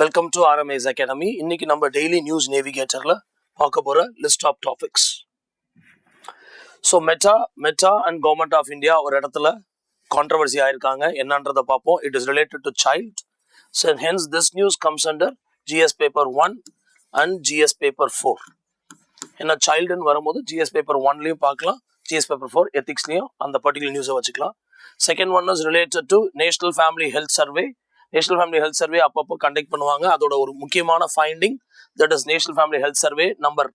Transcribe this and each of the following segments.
Welcome to RMA's Academy. இன்னைக்கு நம்ம daily news நேவிகேட்டர்ல பார்க்க போற list of topics. So Meta and government of India ஒரு இடத்துல கான்ட்ரவர்சி ஆயிருக்காங்க. என்னன்றதை பார்ப்போம். It is related to child. So hence this news comes under GS paper 1 and GS paper 4. ஏன்னா சைல்டுன்னு வரும்போது GS பேப்பர் 1லையும் பார்க்கலாம், GS பேப்பர் 4 எத்திக்ஸ்லையும் அந்த பர்டிகுலர் நியூஸை வச்சுக்கலாம். Second one is related to national family health survey. National family health survey அப்பப்போ conduct பண்ணுவாங்க. அதோட ஒரு முக்கியமான finding that is national family health survey number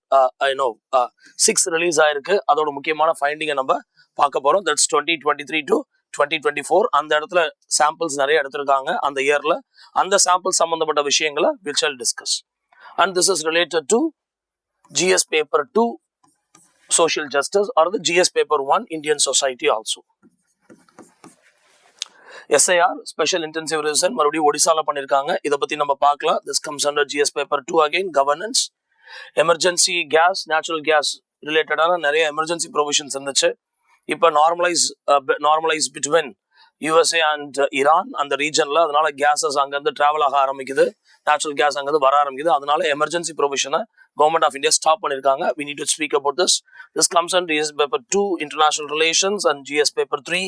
6 release ஆயிருக்கு. அதோட முக்கியமான ஃபைண்டிங்கை நம்ம பார்க்க போறோம். That's 2023 to 2024. அந்த இடத்துல சாம்பிள்ஸ் நிறைய எடுத்திருக்காங்க அந்த இயர்ல. அந்த சாம்பிள் சம்பந்தப்பட்ட விஷயங்களை we shall discuss. And this is related to GS paper 2 social justice or the GS paper 1 Indian society also. SIR special intensive revision மறுபடியும் ஒடிசால பண்ணிருக்காங்க. இதை பத்தி நம்ம பார்க்கலாம். This comes under GS paper 2 again. Governance, emergency gas, natural gas ரிலேட்டடான நிறைய emergency provisions இருந்துச்சு. இப்போ normalise between USA and Iran அந்த ரீஜன்ல. அதனால கேஸஸ் அங்கிருந்து டிராவல் ஆக ஆரம்பிக்குது, நேச்சுரல் கேஸ் அங்கிருந்து வர ஆரம்பிக்குது. அதனால எமர்ஜென்சி ப்ரொவிஷனை கவர்மெண்ட் ஆஃப் இந்தியா ஸ்டாப் பண்ணிருக்காங்க. We need to speak about this. This comes under GS paper 2 international relations and GS paper 3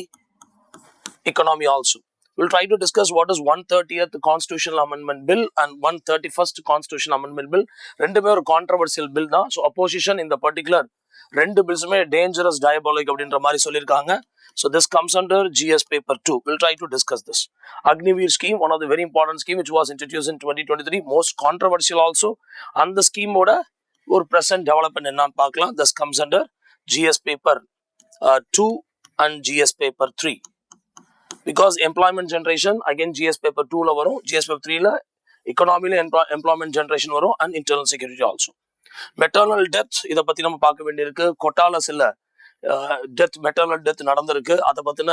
economy also. We'll try to discuss what is 130th constitutional amendment bill and 131st constitutional amendment bill. ரெண்டுமே ஒரு controversial bill தான். So opposition in the particular ரெண்டு பில்ஸுமே dangerous diabolic அப்படின்ற மாதிரி சொல்லியிருக்காங்க. So this comes under GS paper 2. We'll try to discuss this. Agniveer scheme, one of the very important scheme which was introduced in 2023, most controversial also. And the scheme ஓட ஒரு present development என்னன்னு பார்க்கலாம். This comes under GS paper 2 and GS paper 3. Because employment generation again GS paper 2 la varum, GS paper 3 la economy la employment generation varum and internal security also. Maternal death இத பத்தி நம்ம பார்க்க வேண்டியிருக்கு. கொட்டால சில maternal death நடந்திருக்கு. அத பத்தின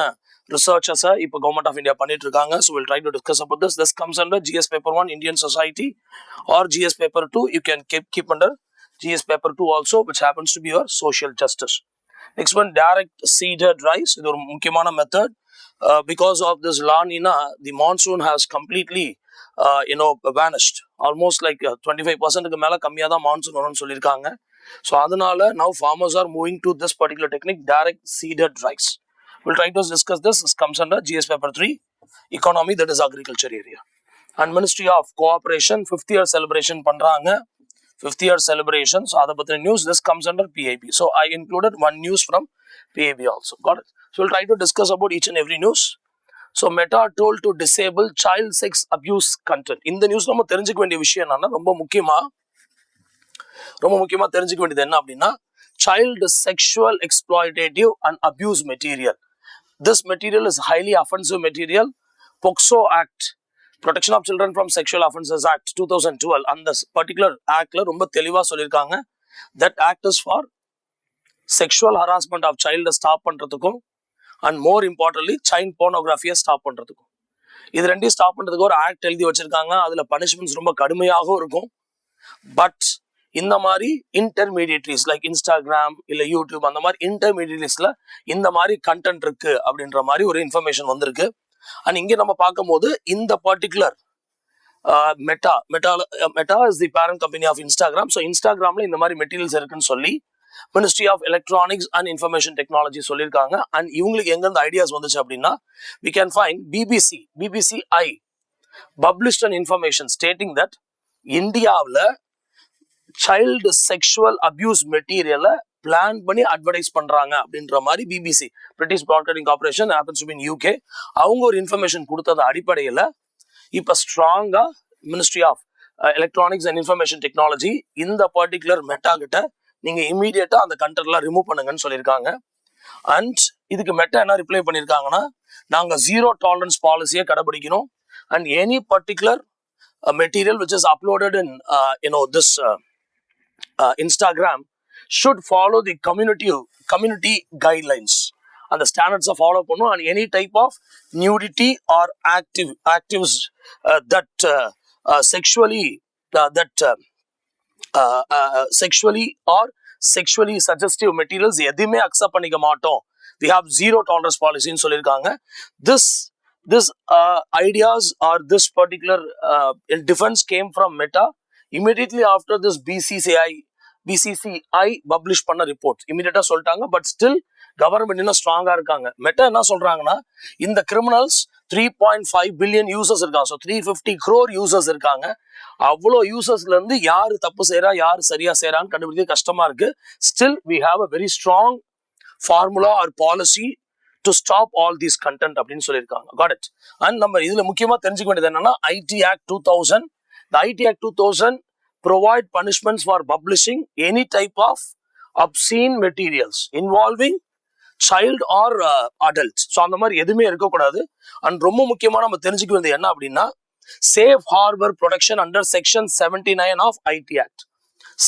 researches இப்போ கவர்மெண்ட் ஆஃப் இந்தியா பண்ணிட்டு இருக்காங்க. So we'll try to discuss about this. This comes under GS paper 1 Indian society or GS paper 2. You can keep under GS paper 2 also, which happens to be your social justice. Next one, direct seeded rice. இது ஒரு முக்கியமான method. Because of this La Nina, the monsoon has completely vanished. Almost like 25% மேல கம்மியா தான் monsoon வரும்னு சொல்லியிருக்காங்க. So அதனால now farmers are moving to this particular technique, direct seeded rice. We'll try to discuss this. This comes under GS paper 3 economy, that is agriculture area. And Ministry of Cooperation 5th year celebration பண்றாங்க. 5th year celebration. So அதை பத்தின news. This comes under PIB. So I included one news from PIB also. Got it? So we'll try to discuss about each and every news. So Meta told to disable child sex abuse content. இந்த news நம்ம தெரிஞ்சுக்க வேண்டிய விஷயம் என்னன்னா, ரொம்ப முக்கியமா தெரிஞ்சுக்க வேண்டியது என்ன அப்படின்னா, child sexual exploitative and abuse material. This material is highly offensive material. POCSO Act, Protection of Children from Sexual Offences Act 2012, அந்த particular actல ரொம்ப தெளிவா சொல்லியிருக்காங்க. That act is for sexual harassment of child stop பண்றதுக்கும் and more importantly child pornography stop பண்றதுக்கும். இது ரெண்டையும் stop பண்றதுக்கு ஒரு ஆக்ட் எழுதி வச்சிருக்காங்க. அதுல பனிஷ்மெண்ட்ஸ் ரொம்ப கடுமையாகவும் இருக்கும். பட் இந்த மாதிரி இன்டர்மீடியட்ரிஸ் லைக் இன்ஸ்டாகிராம் இல்ல யூடியூப் அந்த மாதிரி இன்டர்மீடியட்ரிஸ்ல இந்த மாதிரி கண்டென்ட் இருக்கு அப்படின்ற மாதிரி ஒரு இன்ஃபர்மேஷன் வந்திருக்கு. அண்ட் இங்க நம்ம பார்க்கும்போது இந்த particular Meta is the parent company of Instagram. So இன்ஸ்டாகிராம்ல இந்த மாதிரி மெட்டீரியல்ஸ் இருக்குன்னு சொல்லி ministry of electronics and information technology சொல்லியிருக்காங்க. அண்ட் இவங்களுக்கு எங்கிருந்து ஐடியாஸ் வந்துச்சு அப்படின்னா, we can find BBC published an information stating that இந்தியாவில் சைல்டு செக்ஷுவல் அபியூஸ் மெட்டீரியலை பிளான் பண்ணி அட்வர்டைஸ் பண்றாங்க அப்படின்ற மாதிரி BBC, British broadcasting corporation, happens to be in UK, அவங்க ஒரு இன்ஃபர்மேஷன் கொடுத்தது அடிப்படையில் இப்போ ஸ்ட்ராங்கா ministry of electronics and information technology இந்த பர்டிகுலர் மெட்டா கிட்ட நீங்க இமீடியட்டா அந்த கண்டென்ட்லாம் ரிமூவ் பண்ணுங்கன்னு சொல்லியிருக்காங்க. அண்ட் இதுக்கு மெட்டா என்ன ரிப்ளை பண்ணியிருக்காங்கன்னா, நாங்க 0 tolerance பாலிசியை கடைபிடிக்கணும். And any particular material which is uploaded in this Instagram should follow the community guidelines. அந்த ஸ்டாண்டர்ட்ஸை ஃபாலோ பண்ணும். And any type of nudity or actives that sexually or sexually suggestive materials எதுவுமே accept பண்ணிக்க மாட்டோம். We have 0 tolerance policy ன்னு சொல்லியிருக்காங்க. this ideas or this particular defense came from Meta immediately after this BCCI publish பண்ண report இமீடியட்டா சொல்லிட்டாங்க. But still government இன்னும் ஸ்ட்ராங்கா இருக்காங்க. மெட்டா என்ன சொல்றாங்கன்னா, இந்த கிரிமினல்ஸ் 3.5 பில்லியன் யூசர்ஸ் இருக்காங்க. ஸோ 350 crore யூசர்ஸ் இருக்காங்க. அவ்வளோ யூசர்ஸ்ல இருந்து யாரு தப்பு செய்யறா யாரு சரியா செய்யறான்னு கண்டுபிடிக்க கஷ்டமா இருக்கு. Still we have a very strong formula or policy to stop all these content அப்படின்னு சொல்லியிருக்காங்க. Got it. அண்ட் நம்ம இதுல முக்கியமா தெரிஞ்சுக்க வேண்டியது என்னன்னா, ID act 2000, the IT Act 2000 provide punishments for publishing any type of obscene materials involving child or adults. So அந்த மாதிரி எதுவுமே இருக்கக்கூடாது. அண்ட் ரொம்ப முக்கியமா நம்ம தெரிஞ்சுக்க வேண்டியது என்ன அப்படின்னா, safe harbour protection under section 79 of IT act.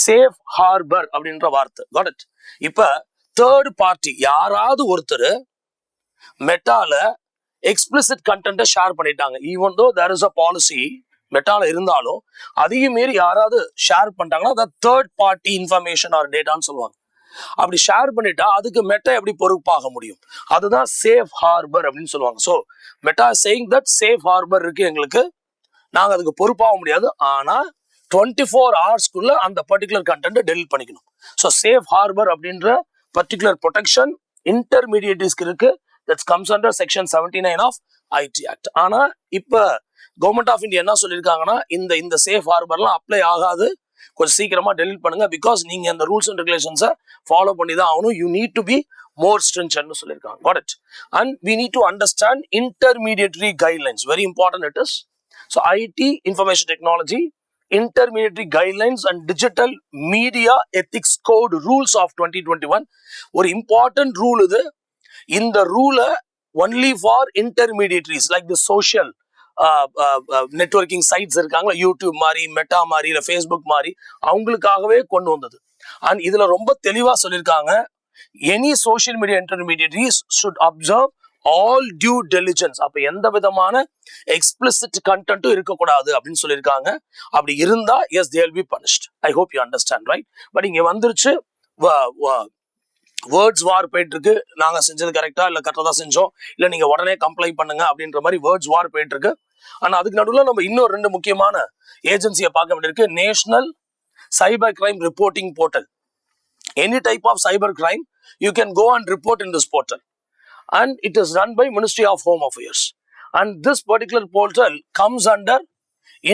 Safe harbour அப்படின்ற வார்த்தை. Got it. இப்ப தேர்ட் பார்ட்டி யாராவது ஒருத்தர் மெட்டால எக்ஸ்பிளிசிட் கண்டென்ட்டை ஷேர் பண்ணிட்டாங்க, even though there is a policy மெட்டால இருந்தாலும் அதையும் மீறி யாராவது ஷேர் பண்ணிட்டாங்கன்னா அதை தேர்ட் பார்ட்டி இன்ஃபர்மேஷன் ஆர் டேட்டான்னு சொல்லுவாங்க. அப்படி ஷேர் பண்ணிட்டா அதுக்கு மெட்டா எப்படி பொறுப்பாக முடியும்? அதுதான் சேஃப் ஹார்பர் அப்படின்னு சொல்லுவாங்க. So Meta saying that safe harbour இருக்கு எங்களுக்கு, நாங்கள் அதுக்கு பொறுப்பாக முடியாது, ஆனால் 24 hours அந்த பர்டிகுலர் கண்டென்ட்டை டெலிட் பண்ணிக்கணும். ஸோ சேஃப் ஹார்பர் அப்படின்ற பர்டிகுலர் ப்ரொடெக்ஷன் இன்டர்மீடியேட்டிஸ்க்கு இருக்கு. That's comes under section 79 of IT act. ஆனால் இப்போ கவர்மெண்ட் ஆஃப் இந்தியா என்ன சொல்லியிருக்காங்கன்னா, இந்த சேஃப் ஹார்பர்லாம் அப்ளை ஆகாது, கொஞ்சம் சீக்கிரமா டெலிட் பண்ணுங்க. பிகாஸ் நீங்க இந்த ரூல்ஸ் அண்ட் ரெகுலேஷன்ஸை ஃபாலோ பண்ணி தான் ஆகணும். You need to be more stringent சொல்லியிருக்காங்க. Got it. And we need to understand intermediary guidelines. Very important it is. So IT information technology intermediary guidelines and digital media ethics code rules of 2021 ஒரு important rule இது. இந்த ரூலை only for intermediaries like the social networking sites இருக்காங்களா, YouTube மாதிரி, Meta மாதிரி, இல்லை Facebook மாதிரி, அவங்களுக்காகவே கொண்டு வந்தது. அண்ட் இதுல ரொம்ப தெளிவா சொல்லியிருக்காங்க, any social media intermediaries should observe all due diligence. அப்ப எந்த விதமான எக்ஸ்பிளிசிட் கண்டென்ட்டும் இருக்கக்கூடாது அப்படின்னு சொல்லியிருக்காங்க. அப்படி இருந்தா yes they will be punished. I hope you understand right. But இங்க வந்துருச்சு வேர்ட்ஸ் வார் போயிட்டு இருக்கு. நாங்க செஞ்சது கரெக்டா இல்ல கரெக்டா தான் செஞ்சோம், இல்ல நீங்க உடனே கம்ப்ளைண்ட் பண்ணுங்க அப்படின்ற மாதிரி வேர்ட்ஸ் வார் போயிட்டு இருக்கு. ஆனா அதுக்கு நடுவில் நம்ம இன்னொரு 2 முக்கியமான ஏஜென்சியை பார்க்க வேண்டியிருக்கு. National cyber crime reporting portal. Any type of cyber crime you can go and report in this portal and it is run by ministry of home affairs. And this particular portal comes under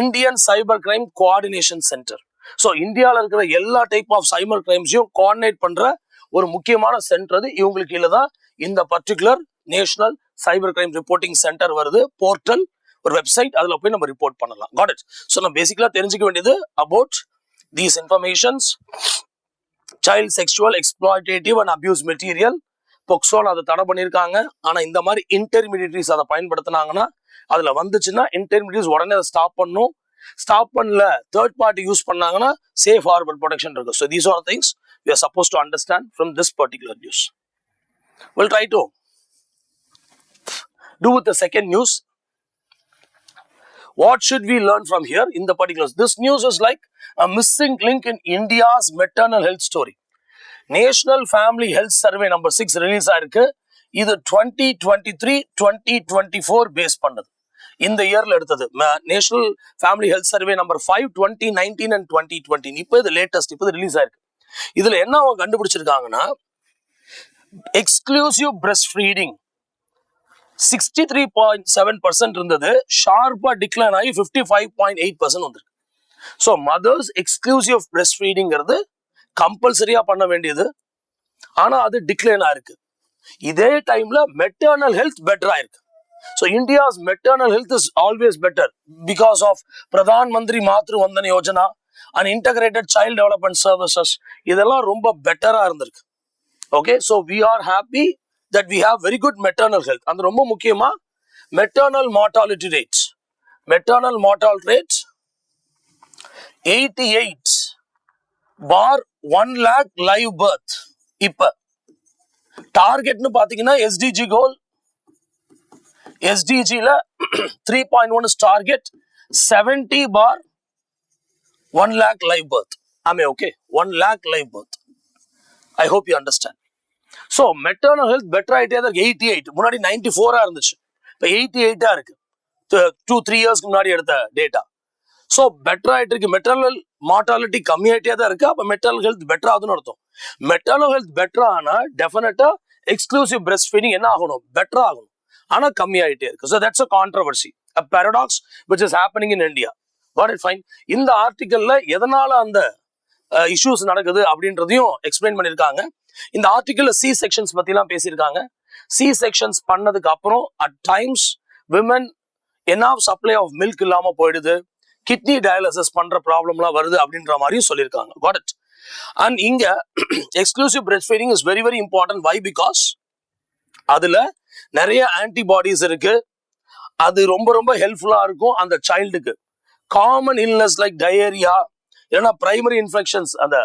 Indian cyber crime coordination centre. So இந்தியாவில் இருக்கிற எல்லா type of cyber கிரைம்ஸையும் coordinate பண்ற ஒரு முக்கியமான centre அது. இவங்களுக்கு கீழே தான் இந்த particular national cyber crime reporting centre வருது. போர்ட்டல் ஒரு வெப்சைட், அதுல போய் நம்ம ரிப்போர்ட் பண்ணலாம். God it. ஸோ நம்ம பேசிக்கலா தெரிஞ்சுக்க வேண்டியது about these informations. Child sexual exploitative and abuse material பொக்சோல அதை தடை பண்ணியிருக்காங்க. ஆனா இந்த மாதிரி இன்டர்மீடியட்ரிஸ் அதை பயன்படுத்தினாங்கன்னா, அதுல வந்துச்சுன்னா இன்டர்மீடியட்ஸ் உடனே அதை ஸ்டாப் பண்ணும். ஸ்டாப் பண்ணல தேர்ட் பார்ட்டி யூஸ் பண்ணாங்கன்னா சேஃப் ஹார்பர் ப்ரொடெக்ஷன் இருக்கு. So these are things we are supposed to understand from this particular news. We'll try to do with the second news. What should we learn from here in the particulars? This news is like a missing link in India's maternal health story. National Family Health Survey number 6 release ஆயிருக்கு. இது 2023-2024 base பண்ணது. இந்த இயர்ல எடுத்தது. National family health survey number 5 2019 and 2020. இப்போ இது latest, இப்போ release ஆயிருக்கு. இதுல என்ன அவங்க கண்டுபிடிச்சிருக்காங்கன்னா, எக்ஸ்க்ளூசிவ் பிரஸ்ட் ஃபீடிங் 63.7% இருந்தது, ஷார்ப்பா டிக்ளைன் ஆகி 55.8% வந்திருக்கு. ஸோ மதர்ஸ் எக்ஸ்க்ளூசிவ் பிரஸ்ட் ஃபீடிங்கிறது கம்பல்சரியா பண்ண வேண்டியது, ஆனா அது டிக்ளைன் ஆயிருக்கு. இதே டைம்ல மெட்டர்னல் ஹெல்த் பெட்டர் ஆயிருக்கு. So India's maternal health is always better because of Pradhan Mantri Matru Vandana Yojana and integrated child development services. இதெல்லாம் ரொம்ப பெட்டரா இருந்திருக்கு. Okay, so we are happy that we have very good maternal health. அந்த ரொம்ப முக்கியமா maternal mortality rate, maternal mortality rate 88/1 lakh live birth. இப்ப டார்கெட்னு பாத்தீங்கன்னா எஸ்டிஜி கோல், எஸ்டிஜில 3.1 is target, 70/1 lakh live birth. Okay, 1 lakh live birth. I hope you understand. So maternal health better ஆயிட்டே தான் 88, முன்னாடி 94 இருந்துச்சு. இப்போ 88 இருக்கு 2-3 இயர்ஸ்க்கு முன்னாடி எடுத்த டேட்டா. ஸோ பெட்டர் ஆகிட்டு இருக்கு. மெட்டர்னல் மார்டாலிட்டி கம்மியாயிட்டே தான் இருக்கு. அப்போ மெட்டர்னல் ஹெல்த் பெட்டர் ஆகுதுன்னு அர்த்தம். மெட்டர்னல் ஹெல்த் பெட்டர் ஆனா டெஃபினட்டா எக்ஸ்க்ளூசிவ் பிரெஸ்ட் ஃபீடிங் என்ன ஆகணும், பெட்டர் ஆகணும். ஆனா கம்மியாயிட்டே இருக்கு. So that's a controversy, a paradox which is happening in India. What it fine. இந்த ஆர்டிக்கல்ல எதனால அந்த இஷ்யூஸ் நடக்குது அப்படின்றதையும் எக்ஸ்பிளைன் பண்ணியிருக்காங்க. இந்த ஆர்டிக்கல்ல சி செக்ஷன்ஸ் பத்திலாம் பேசியிருக்காங்க. சி செக்ஷன்ஸ் பண்ணதுக்கு அப்புறம் at times women enough supply of milk இல்லாம போயிடுது, கிட்னி டயாலிசிஸ் பண்ற ப்ராப்ளம்லாம் வருது அப்படின்ற மாதிரியும் சொல்லியிருக்காங்க. Got it. அண்ட் இங்க exclusive breast feeding is very very important. Why? Because அதுல நிறைய ஆன்டிபாடிஸ் இருக்கு. அது ரொம்ப ரொம்ப ஹெல்ப்ஃபுல்லா இருக்கும் அந்த சைல்டுக்கு. காமன் இல்னஸ் லைக் டயரியா, இல்லைன்னா பிரைமரி இன்ஃபெக்ஷன்ஸ், அந்த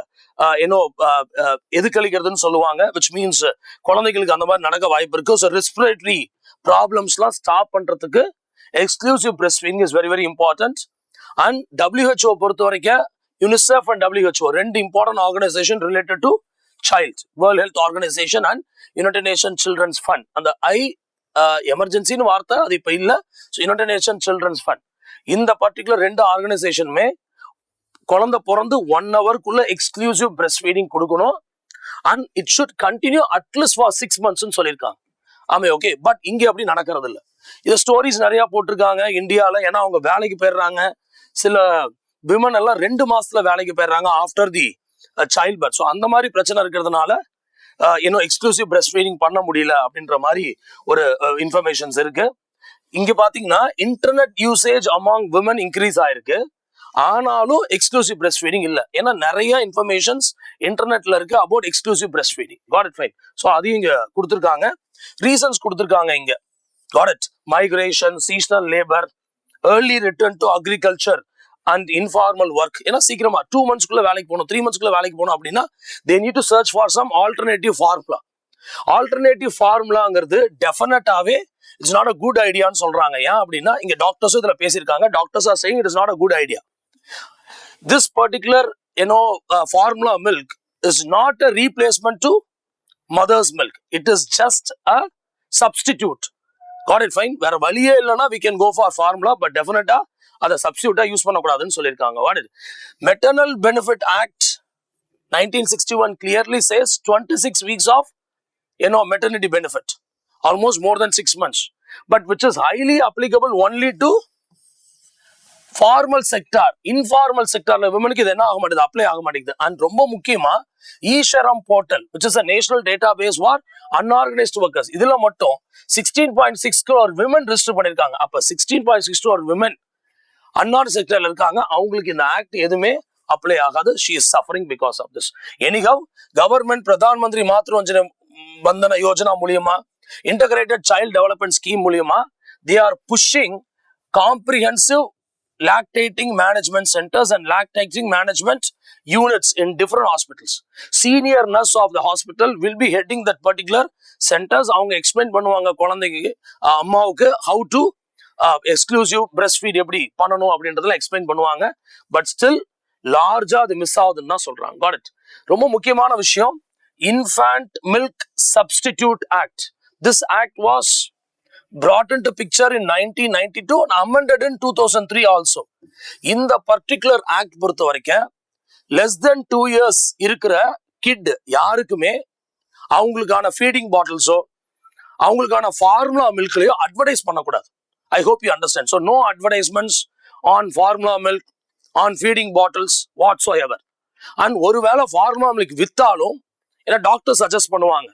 எதுக்களிக்கிறதுன்னு சொல்லுவாங்க, விச் மீன்ஸ் குழந்தைகளுக்கு அந்த மாதிரி நடக்க வாய்ப்பு இருக்கு. ஸோ ரெஸ்பிரேட்டரி ப்ராப்ளம்ஸ்லாம் ஸ்டாப் பண்றதுக்கு exclusive breast feeding is very very important. And WHO பொறுத்த வரைக்கும் யூனிசெஃப் அண்ட் WHO ரெண்டு important organisation related to child, world health organisation and united nation children's fund. அந்த எமர்ஜென்சின்னு வார்த்தை அது இப்ப இல்ல. So united nation children's fund, இந்த பர்டிகுலர் ரெண்டு ஆர்கனைசேஷனுமே குழந்தை பிறந்து 1 ஹவருக்குள்ள எக்ஸ்க்ளூசிவ் பிரெஸ்ட் ஃபீடிங் கொடுக்கணும். And it should continue at least for 6 months சொல்லியிருக்காங்க. ஆமே, ஓகே. பட் இங்க அப்படி நடக்கிறது இல்லை. இது ஸ்டோரிஸ் நிறைய போட்டிருக்காங்க இந்தியால. ஏன்னா அவங்க வேலைக்கு போயிடுறாங்க. சில விமன் எல்லாம் 2 மாசத்துல வேலைக்கு போயிடுறாங்க after the child birth. So அந்த மாதிரி பிரச்சனை இருக்கிறதுனால எக்ஸ்க்ளூசிவ் பிரெஸ்ட் ஃபீடிங் பண்ண முடியல அப்படின்ற மாதிரி ஒரு இன்ஃபர்மேஷன்ஸ் இருக்கு. இங்க பாத்தீங்கன்னா internet usage among women increase ஆயிருக்கு. ஆனாலும் எக்ஸ்க்ளூசிவ் பிரெஸ்ட் ஃபீடிங் இல்ல. ஏன்னா நிறைய இன்ஃபர்மேஷன்ஸ் இன்டர்நெட்ல இருக்கு about exclusive breast feeding. God it fine. So அதையும் இங்க கொடுத்துருக்காங்க, ரீசன்ஸ் கொடுத்துருக்காங்க இங்க. Got it. Migration, seasonal labour, early return to agriculture and informal work. ஏன்னா சீக்கிரமா 2 monthsக்குள்ள வேலைக்கு போகணும், 3 monthsக்குள்ள வேலைக்கு போகணும் அப்படின்னா they need to search for some alternative formula. Alternative ஃபார்முலாங்கிறது டெஃபினட்டாவே இட்ஸ் நாட் அ குட் ஐடியான்னு சொல்றாங்க. ஏன் அப்படின்னா இங்க டாக்டர்ஸும் இதுல பேசியிருக்காங்க. Doctors are saying it is not a good idea. This particular formula milk is not a replacement to mother's milk. It is just a substitute. Got it fine. வேற வழியே இல்லைன்னா we can go for formula, but definitely அதை சப்ஸ்டியூட்டா use பண்ணக்கூடாதுன்னு சொல்லியிருக்காங்க. What is Maternal Benefit Act 1961 clearly says 26 weeks of maternity benefit, almost more than 6 months, but which is highly applicable only to formal sector. Informal செக்டார்ல விமனுக்கு இது என்ன ஆக மாட்டேது, apply ஆக மாட்டேங்குது. அண்ட் ரொம்ப முக்கியமா eShram portal which is a national database for unorganised workers, இதுல மட்டும் 16.6 crore விமன் ரெஜிஸ்டர் பண்ணிருக்காங்க. அப்ப 16.6 crore விமன் அன்ஆர்கனைஸ்ட் செக்டர்ல இருக்காங்க. அவங்களுக்கு இந்த ஆக்ட் எதுவுமே அப்ளை ஆகாது. She is suffering because of this. Anyhow government Pradhan Mantri Matru Vandana Yojana மூலியமா, இன்டகிரேட்டட் சைல்ட் டெவலப்மெண்ட் ஸ்கீம் மூலியமா they are pushing comprehensive lactating management centers and lactating management units in different hospitals. Senior nurse of the hospital will be heading that particular centers. அவங்க explain பண்ணுவாங்க குழந்தைக்கு, அம்மாவுக்கு how to exclusive breastfeed எப்படி பண்ணணும் அப்படின்றதுல explain பண்ணுவாங்க. But still லார்ஜா அது miss ஆகுதுன்னு தான் சொல்றாங்க. Got it. ரொம்ப முக்கியமான விஷயம், Infant Milk Substitute Act. This act was brought into picture in 1992 and amended in 2003 also. இந்த particular act பொறுத்த வரைக்கும் less than 2 years இருக்கிற kid யாருக்குமே அவங்களுக்கான ஃபீடிங் பாட்டில்ஸோ அவங்களுக்கான ஃபார்முலா மில்க்லயோ அட்வர்டைஸ் பண்ணக்கூடாது. I hope you understand. So no advertisements on formula milk, on feeding bottles whatsoever. And ஒருவேளை ஃபார்முலா மில்க் வித்தாலும் ஏன்னா டாக்டர் சஜஸ்ட் பண்ணுவாங்க,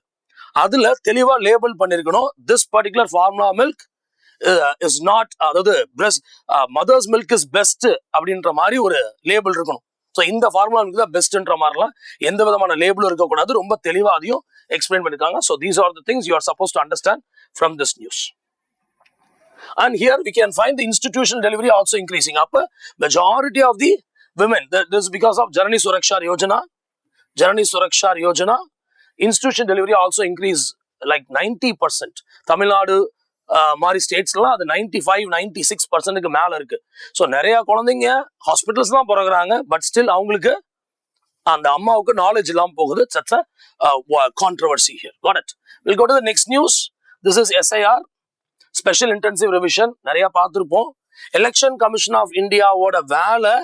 அதுல தெளிவா லேபிள் பண்ணிருக்கணும் this particular formula milk is not, அதாவது மதர்ஸ் மில்க் இஸ் பெஸ்ட் அப்படின்ற மாதிரி ஒரு லேபிள் இருக்கணும். ஸோ இந்த ஃபார்முலா மில்க் தான் பெஸ்ட்ன்ற மாதிரிலாம் எந்த விதமான லேபிளும் இருக்கக்கூடாது. ரொம்ப தெளிவா அதையும் எக்ஸ்பிளைன் பண்ணிருக்காங்க. So these are the things you are suppose to understand from this news. And here we can find the institutional delivery also increasing. Up majority of the women, this is because of Janani Suraksha Yojana. Janani Suraksha Yojana, institution delivery also increase like 90%. Tamil Nadu மாதிரி ஸ்டேட்ஸ்லாம் அது 95-96% மேல இருக்கு. So நிறைய குழந்தைங்க hospitals தான் பிறகுறாங்க. But still அவங்களுக்கு அந்த அம்மாவுக்கு நாலேஜ் இல்லாம போகுது. Such a controversy here. Got it. We'll go to the next news. This is SIR. Special intensive revision நிறைய பார்த்துருப்போம். எலெக்ஷன் கமிஷன் ஆஃப் இந்தியாவோட வேலை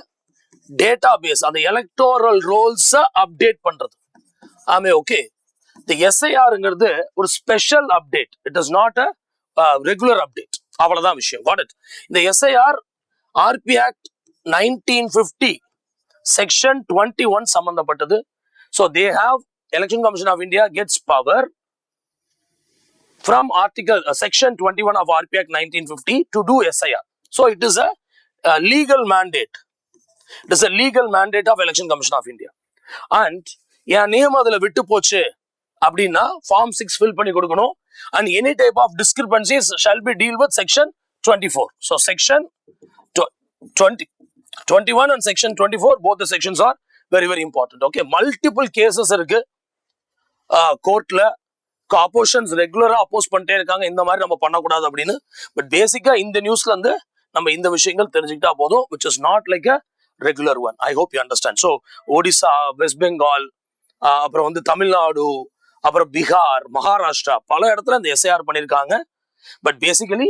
டேட்டா பேஸ், அந்த எலக்டோரல் ரோல்ஸை அப்டேட் பண்றது. ஆமே ஓகே. இந்த எஸ்ஐஆர்ங்கிறது ஒரு special update, it is not a regular update. அவ்வளவுதான் விஷயம். Got it. இந்த எஸ்ஐஆர் ஆர்பி ஆக்ட் 1950 செக்ஷன் 21 சம்பந்தப்பட்டது. So they have election commission of India gets power from section 21 of RP Act 1950 to do SIR. So it is a legal mandate. It is a legal mandate of Election Commission of India. And N name அதுல விட்டு போச்சு அப்படின்னா form 6 fill பண்ணி கொடுக்கணும். And any type of discrepancies shall be deal with section 24. So section 21 and section 24, both the sections are very very important. Okay, multiple cases இருக்கு கோர்ட்ல. Oppositions ரெகுலரா அப்போஸ் பண்ணிட்டே இருக்காங்க, இந்த மாதிரி நம்ம பண்ணக்கூடாது அப்படின்னு. பட் பேசிக்கா இந்த நியூஸ்ல இருந்து நம்ம இந்த விஷயங்கள் தெரிஞ்சுக்கிட்டா போதும், which is not like a regular one. I hope you understand. So Odisha, west Bengal, அப்புறம் வந்து தமிழ்நாடு, அப்புறம் பீகார், மகாராஷ்டிரா, பல இடத்துல இந்த எஸ்ஐஆர் பண்ணியிருக்காங்க. But basically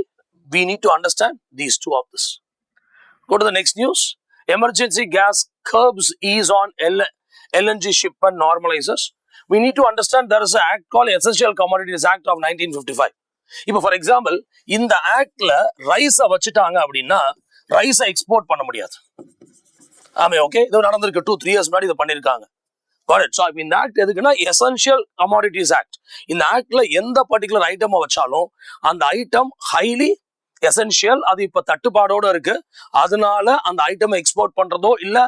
we need to understand these two of this. Go to the next news. Emergency gas curbs ease on LNG shipment normalizers. We need to understand there is an act called Essential Commodities Act of 1955. இப்போ for example இந்த ஆக்ட்ல ரைஸை வச்சுட்டாங்க அப்படின்னா ரைஸை export பண்ண முடியாது. ஆமே okay. இது நடந்திருக்கு 2-3 years முன்னாடி இதை பண்ணியிருக்காங்க. ஸோ இப்போ இந்த ஆக்ட் எதுக்குன்னா எசென்ஷியல் கமாடிட்டிஸ் ஆக்ட். இந்த ஆக்ட்ல எந்த பர்டிகுலர் ஐட்டமை வச்சாலும் அந்த ஐட்டம் ஹைலி எசென்ஷியல், அது இப்ப தட்டுப்பாடோட இருக்கு, அதனால அந்த ஐட்டமை எக்ஸ்போர்ட் பண்றதோ இல்ல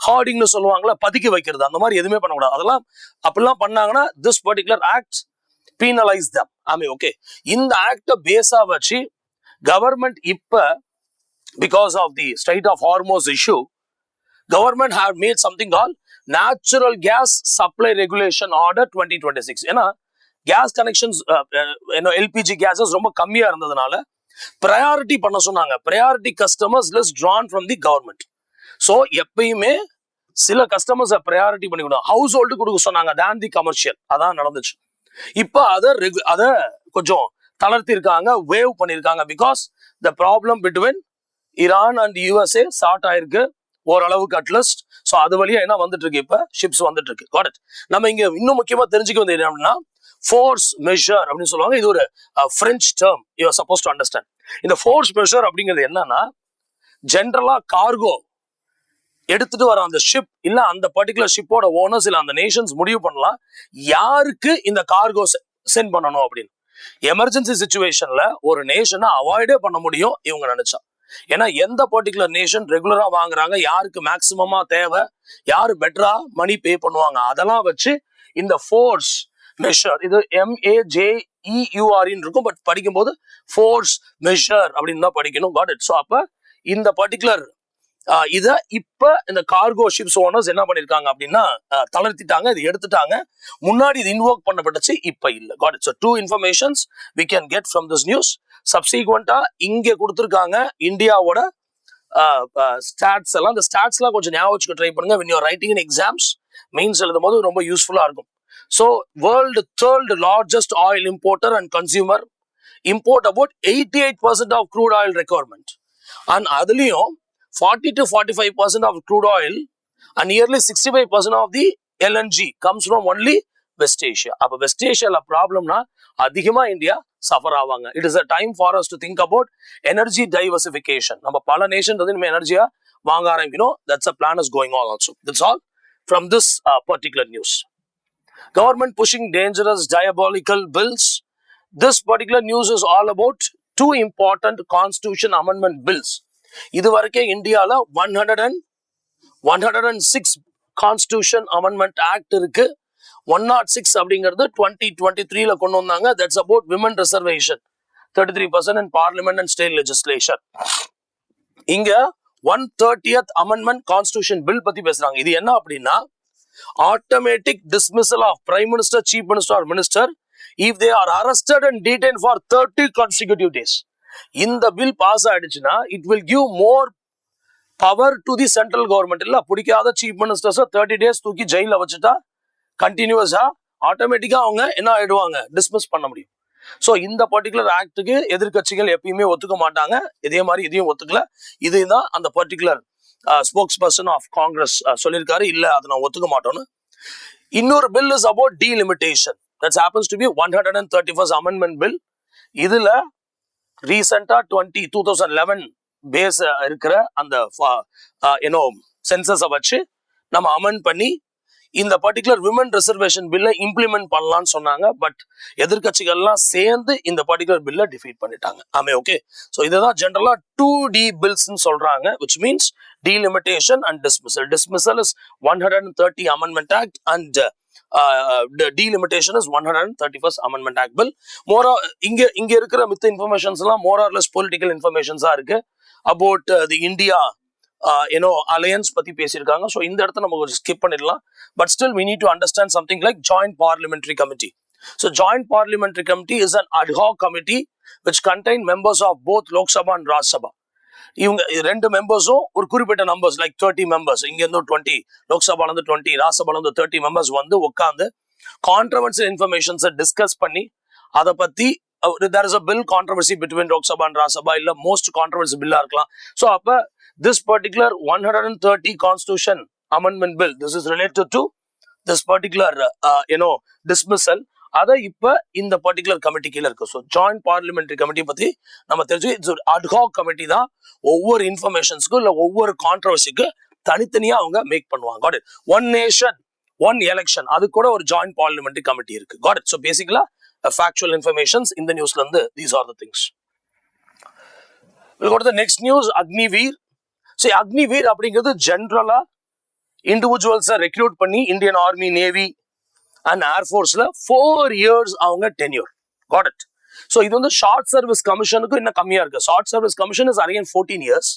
ஹார்டிங்னு சொல்லுவாங்களா, பதுக்கி வைக்கிறது, அந்த மாதிரி எதுவுமே பண்ணக்கூடாது. அதெல்லாம் அப்படிலாம் பண்ணாங்கன்னா this particular act penalise them. ஆமே ஓகே. இந்த ஆக்ட பேஸா வச்சு கவர்மெண்ட் இப்ப because of the strait of Hormuz issue, government have made something call natural gas supply regulation order 2026. ஏன்னா கேஸ் கனெக்ஷன்ஸ் எல்பிஜி கேஸஸ் ரொம்ப கம்மியா இருந்ததுனால ப்ரையாரிட்டி பண்ண சொன்னாங்க. Priority customers list drawn from the government. So எப்பயுமே சில customers priority பண்ணி கொடுங்க, ஹவுஸ் ஹோல்டு கொடுக்க சொன்னாங்க தேன் தி கமர்ஷியல். அதான் நடந்துச்சு. இப்போ அதை கொஞ்சம் தளர்த்தி இருக்காங்க, வேவ் பண்ணியிருக்காங்க. Because the problem between Iran and USA start ஆயிருக்கு ஓரளவுக்கு அட்லீஸ்ட். ஸோ அது வழியா என்ன வந்துட்டு இருக்கு, இப்போ ஷிப்ஸ் வந்துட்டு இருக்கு. Got it. நம்ம இங்க இன்னும் முக்கியமா தெரிஞ்சுக்க வேண்டியது என்ன அப்படின்னா ஃபோர்ஸ் மெஷர் அப்படின்னு சொல்லுவாங்க. இது ஒரு French term, you are suppose to understand. இந்த ஃபோர்ஸ் மெஷர் அப்படிங்கிறது என்னன்னா ஜென்ரலா கார்கோ எடுத்துட்டு வர அந்த ஷிப் இல்ல அந்த பர்டிகுலர் ஷிப்போட ஓனர்ஸ் இல்ல அந்த நேஷன்ஸ் முடிவு பண்ணலாம் யாருக்கு இந்த கார்கோ சென்ட் பண்ணணும் அப்படின்னு. எமர்ஜென்சி சிச்சுவேஷன்ல ஒரு நேஷனை அவாய்டே பண்ண முடியும் இவங்க நினைச்சா. ஏன்னா எந்த பர்டிகுலர் நேஷன் ரெகுலரா வாங்குறாங்க, யாருக்கு மேக்சிமமா தேவை, யாரு பெட்டரா மணி பே பண்ணுவாங்க, அதெல்லாம் வச்சு இந்த ஃபோர்ஸ் மெஷர், இது MAJEUR இருக்கும், பட் படிக்கும்போது ஃபோர்ஸ் மெஷர் அப்படின்னு தான் படிக்கணும். God it. ஸோ அப்ப இந்த பர்டிகுலர் இத இப்ப இந்த கார்கோ ஷிப்ஸ் ஓனர்ஸ் என்ன பண்ணிருக்காங்க அப்படின்னா தளர்த்திட்டாங்க, இது எடுத்துட்டாங்க. முன்னாடி இது இன்வோக் பண்ணப்பட்டுச்சு, இப்ப இல்ல. God it. So 2 informations we can get from this news. சப்சீக்வெண்டா இங்க கொடுத்துருக்காங்க இந்தியாவோட ஸ்டாட்ஸ் எல்லாம். இந்த ஸ்டாட்ஸ் எல்லாம் கொஞ்சம் ஞாபகம் வச்சுக்க ட்ரை பண்ணுங்க when you are writing in exams, mains எழுதும் போது ரொம்ப யூஸ்ஃபுல்லா இருக்கும். So, world third largest oil importer and consumer import about 88% of crude oil requirement. And அதுலயும் 40 to 45% of crude oil and nearly 65% of the LNG comes from only West Asia. அப்ப West Asiaல ப்ராப்ளம்னா அதிகமா India suffer ஆவாங்க. It is a time for us to think about energy diversification. நம்ம பல nation வந்து நம்ம எனர்ஜியா வாங்க ஆரம்பிக்கணும். That's a plan is going on also. That's all from this particular news. Government pushing dangerous diabolical bills. This particular news is all about 2 important constitution amendment bills. இதுவரைக்கும் இந்தியால 106 constitution amendment act இருக்கு. 106 அப்படிங்கிறது 2023ல கொண்டு வந்தாங்க. That's about women reservation, 33% in parliament and state legislation. இங்க 130th amendment constitution bill பத்தி பேசுறாங்க. இது என்ன அப்படின்னா automatic dismissal of prime minister, chief minister or minister if they are arrested and detained for 30 consecutive days. இந்த bill pass ஆயிடுச்சுன்னா it will give more power to the central government. இல்ல பிடிக்காத chief ministers 30 days தூக்கி ஜெயில வச்சுட்டா கண்டினியூஸா ஆட்டோமேட்டிக்கா அவங்க என்ன ஆயிடுவாங்க, டிஸ்மிஸ் பண்ண முடியும். ஸோ இந்த பர்டிகுலர் ஆக்டுக்கு எதிர்கட்சிகள் எப்பயுமே ஒத்துக்க மாட்டாங்க. இதே மாதிரி இதையும் ஒத்துக்கல. இதுதான் அந்த particular spokesperson of Congress சொல்லியிருக்காரு, இல்ல அதை நான் ஒத்துக்க மாட்டோம்னு. இன்னொரு bill is about delimitation. That's happens to be 131st amendment bill. இதுல ரீசெண்டா 2011 பேஸ் இருக்கிற அந்த சென்சஸை வச்சு நம்ம அமெண்ட் பண்ணி இந்த பர்டிகுலர் விமன் ரிசர்வேஷன் பில்லை இம்ப்ளிமெண்ட் பண்ணலாம்னு சொன்னாங்க. பட் எதிர்கட்சிகள்லாம் சேர்ந்து இந்த பர்டிகுலர் பில்லை டிஃபீட் பண்ணிட்டாங்க. ஆமே, ஓகே. ஸோ இதுதான் ஜென்ரலா 2D பில்ஸ்ன்னு சொல்றாங்க, which means delimitation and dismissal. Dismissal is 130 Amendment Act and delimitation is 131st Amendment Act bill. இங்க இருக்கிற மித்த இன்ஃபர்மேஷன்ஸ் எல்லாம் மோர் ஆர் லெஸ் பொலிட்டிக்கல் இன்ஃபர்மேஷன்ஸா இருக்கு. அபவுட் தி இந்தியா அலையன்ஸ் பத்தி பேசியிருக்காங்க. ஸோ இந்த இடத்த நம்ம கொஞ்சம் ஸ்கிப் பண்ணிடலாம். But still we need to understand something like Joint Parliamentary Committee. So Joint Parliamentary Committee is an ad hoc committee which contain members of both Lok Sabha and Raj Sabha. இவங்க ரெண்டு மெம்பர்ஸும் ஒரு குறிப்பிட்ட numbers like 30 members, இங்க இருந்து 20, லோக்சபால இருந்து 20, ராஜ்சபால இருந்து 30 members வந்து உட்காந்து கான்ட்ரவர்சியல் இன்ஃபர்மேஷன்ஸை டிஸ்கஸ் பண்ணி அதை பத்தி there is a bill controversy between Lok Sabha and Raj Sabha, இல்ல most controversy பில்லா இருக்கலாம். ஸோ அப்ப this particular 130 constitution amendment bill, this is related to this particular dismissal. அதை இப்ப இந்த பர்டிகுலர் கமிட்டி கீழே இருக்கு. ஸோ ஜாயிண்ட் பார்லிமெண்டரி கமிட்டி பத்தி நம்ம தெரிஞ்சு இட்ஸ் ஒரு அட்ஹாக் கமிட்டி தான். ஒவ்வொரு இன்ஃபர்மேஷன்ஸ்க்கும் இல்ல ஒவ்வொரு கான்ட்ரவர்சிக்கு தனித்தனியா அவங்க மேக் பண்ணுவாங்க. Got it. One nation one election, அது கூட ஒரு ஜாயிண்ட் பார்லிமெண்டரி கமிட்டி இருக்கு. Got it. So basically factual informations இந்த நியூஸ்ல இருந்து these are the things. We'll go to the next news. Agniveer. சரி, அக்னிவீர் அப்படிங்கிறது ஜென்ரலா இண்டிவிஜுவல்ஸை ரெக்ரூட் பண்ணி இந்தியன் ஆர்மி, நேவி அண்ட் ஏர்ஃபோர்ஸ்ல 4 years அவங்க டென்யூர். Got it. ஸோ இது வந்து ஷார்ட் சர்வீஸ் கமிஷனுக்கும் இன்னும் கம்மியா இருக்கு. Short service commission is again 14 years.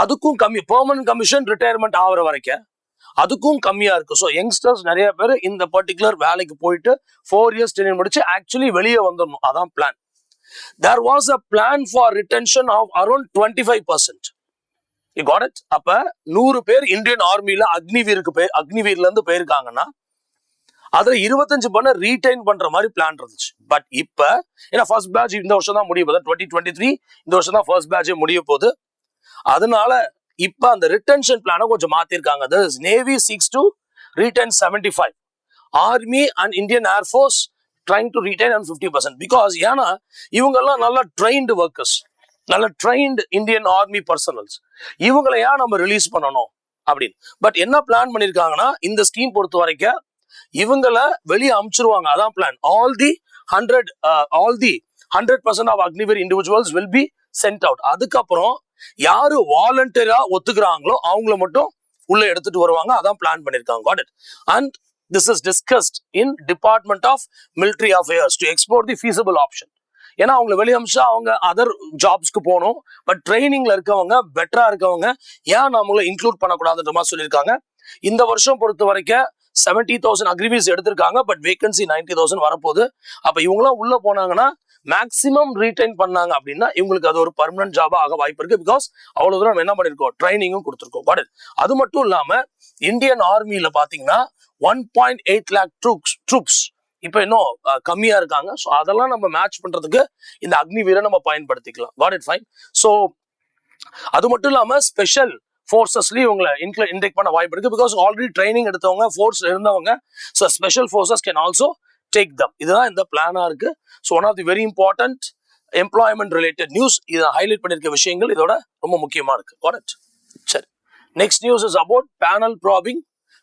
அதுக்கும் கம்மி. பெர்மனன்ட் கமிஷன் ரிட்டையர்மெண்ட் ஆகிற வரைக்கும் அதுக்கும் கம்மியா இருக்கு. ஸோ யங்ஸ்டர்ஸ் நிறைய பேர் இந்த பர்டிகுலர் வேலைக்கு போயிட்டு 4 years டென்யூர் முடிச்சு ஆக்சுவலி வெளியே வந்துடணும். அதான் plan. There was a plan for retention of around 25%. You got it? அப்ப 100 பேர் இந்தியன் ஆர்மில அக்னிவீர்ல இருந்து போயிருக்காங்கன்னா அதுல 25% ரீடைன் பண்ற மாதிரி பிளான் இருந்துச்சு. பட் இப்ப ஏன்னா ஃபர்ஸ்ட் பேட்ச் இந்த வருஷம் தான் முடிய போகுது, 2023 இந்த வருஷம் தான் ஃபர்ஸ்ட் பேட்சே முடிய போகுது. அதனால இப்ப அந்த ரிட்டன்ஷன் பிளானை கொஞ்சம் மாத்திருக்காங்க. Navy seeks to retain 75, army and Indian air force trying to retain on 50%. because ஏன்னா இவங்கெல்லாம் நல்ல ட்ரெயின்டு ஒர்க்கர்ஸ், நல்ல ட்ரெயின்டு இந்தியன் ஆர்மி பர்சனல்ஸ். இவங்களை ஏன் நம்ம ரிலீஸ் பண்ணணும் அப்படின்னு. பட் என்ன பிளான் பண்ணிருக்காங்கன்னா இந்த ஸ்கீம் பொறுத்த வரைக்கும் இவங்களை வெளியே அனுப்பிச்சிருவாங்க. அதான் plan. all the 100% of Agniveer individuals will be sent out. அதுக்கப்புறம் யாரு வாலண்டியரா ஒத்துக்கிறாங்களோ அவங்கள மட்டும் உள்ள எடுத்துட்டு வருவாங்க. அதான் பிளான் பண்ணிருக்காங்க. got it. and this is discussed in Department of Military Affairs to explore the feasible option. ஏன்னா அவங்களை வெளியே அமிச்சா அவங்க அதர் ஜாப்ஸ்க்கு போகணும். பட் ட்ரைனிங்ல இருக்கவங்க பெட்டரா இருக்கவங்க ஏன் நம்மள இன்க்ளூட் பண்ணக்கூடாதுன்ற மாதிரி சொல்லியிருக்காங்க. இந்த வருஷம் பொறுத்த வரைக்கும் 70,000 அக்ரிவீஸ் எடுத்திருக்காங்க. பட் வேகன்சி 90,000 வரப்போகுது. அப்ப இவங்களாம் உள்ள போனாங்கன்னா மேக்சிமம் ரீடைன் பண்ணாங்க அப்படின்னா இவங்களுக்கு அது ஒரு பர்மனன்ட் ஜாபா ஆக வாய்ப்பு இருக்கு. பிகாஸ் அவ்வளவு தூரம் நம்ம என்ன பண்ணிருக்கோம், ட்ரைனிங்கும் கொடுத்துருக்கோம். அது மட்டும் இல்லாம இந்தியன் ஆர்மியில பாத்தீங்கன்னா 1.8 lakh troops இப்ப இன்னும் கம்மியா இருக்காங்க. ஸோ அதெல்லாம் நம்ம மேட்ச் பண்றதுக்கு இந்த அக்னிவீரை நம்ம பயன்படுத்திக்கலாம். God it. ஃபைன். ஸோ அது மட்டும் இல்லாம ஸ்பெஷல் ஃபோர்ஸஸ்லயும் இவங்களை இன்டெக்ட் பண்ண வாய்ப்பு இருக்கு. பிகாஸ் ஆல்ரெடி ட்ரைனிங் எடுத்தவங்க, ஃபோர்ஸ் இருந்தவங்க. So special forces can also take them. இதுதான் இந்த பிளானா இருக்கு. So one of the very important employment related news. இதை ஹைலைட் பண்ணிருக்க விஷயங்கள் இதோட ரொம்ப முக்கியமா இருக்கு. Got it. சரி, next news is about panel probing